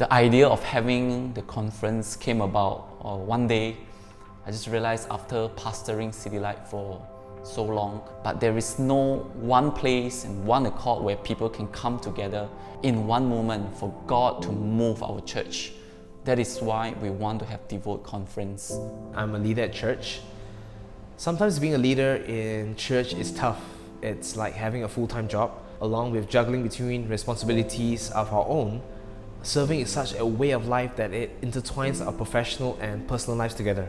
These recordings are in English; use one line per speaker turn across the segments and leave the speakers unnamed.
The idea of having the conference came about one day. I just realized after pastoring City Light for so long, but there is no one place and one accord where people can come together in one moment for God to move our church. That is why we want to have Devote conference.
I'm a leader at church. Sometimes being a leader in church is tough. It's like having a full-time job, along with juggling between responsibilities of our own. Serving is such a way of life that it intertwines our professional and personal lives together.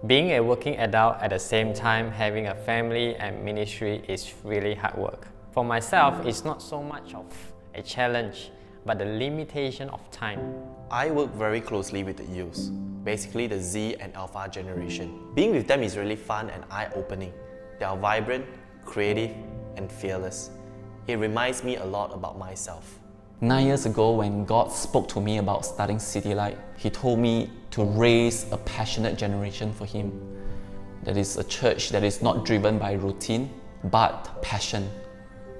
Being a working adult at the same time having a family and ministry is really hard work. For myself, it's not so much of a challenge, but the limitation of time.
I work very closely with the youths, basically the Z and Alpha generation. Being with them is really fun and eye-opening. They are vibrant, creative, and fearless. It reminds me a lot about myself.
9 years ago, when God spoke to me about starting City Light, He told me to raise a passionate generation for Him. That is a church that is not driven by routine, but passion,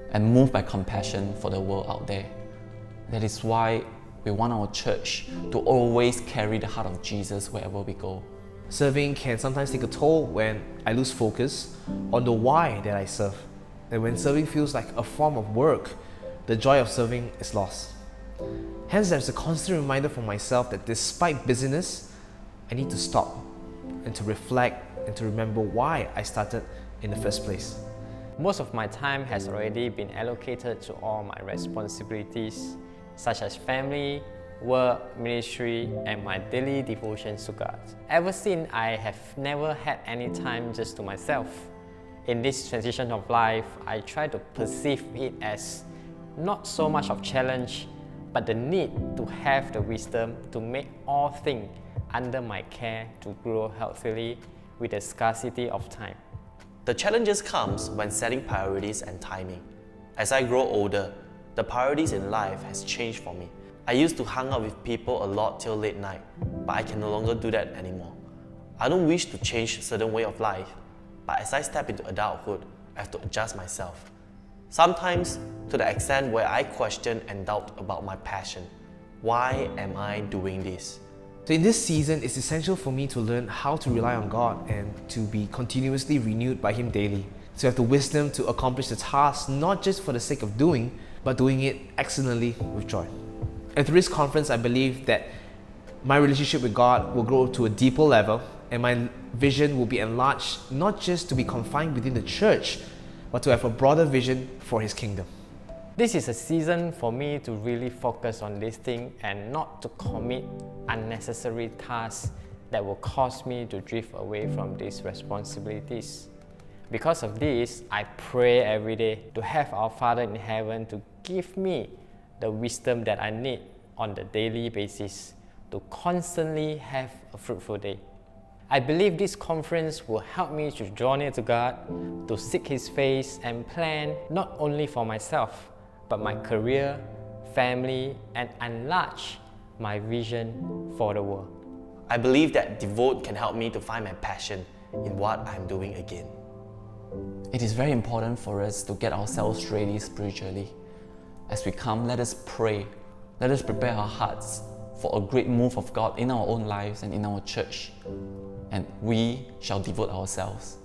and moved by compassion for the world out there. That is why we want our church to always carry the heart of Jesus wherever we go.
Serving can sometimes take a toll when I lose focus on the why that I serve. And when serving feels like a form of work, the joy of serving is lost. Hence, there's a constant reminder for myself that despite busyness, I need to stop and to reflect and to remember why I started in the first place.
Most of my time has already been allocated to all my responsibilities, such as family, work, ministry, and my daily devotions to God. Ever since, I have never had any time just to myself. In this transition of life, I try to perceive it as not so much of challenge, but the need to have the wisdom to make all things under my care to grow healthily with the scarcity of time.
The challenges comes when setting priorities and timing. As I grow older, the priorities in life has changed for me. I used to hang out with people a lot till late night, but I can no longer do that anymore. I don't wish to change a certain way of life, but as I step into adulthood, I have to adjust myself. Sometimes to the extent where I question and doubt about my passion. Why am I doing this?
So in this season, it's essential for me to learn how to rely on God and to be continuously renewed by Him daily. To have the wisdom to accomplish the task, not just for the sake of doing, but doing it excellently with joy. And through this conference, I believe that my relationship with God will grow to a deeper level and my vision will be enlarged, not just to be confined within the church, but to have a broader vision for His kingdom.
This is a season for me to really focus on this thing and not to commit unnecessary tasks that will cause me to drift away from these responsibilities. Because of this, I pray every day to have our Father in heaven to give me the wisdom that I need on the daily basis to constantly have a fruitful day. I believe this conference will help me to draw near to God, to seek His face and plan not only for myself, but my career, family, and enlarge my vision for the world.
I believe that Devote can help me to find my passion in what I'm doing again.
It is very important for us to get ourselves ready spiritually. As we come, let us pray. Let us prepare our hearts for a great move of God in our own lives and in our church. And we shall devote ourselves.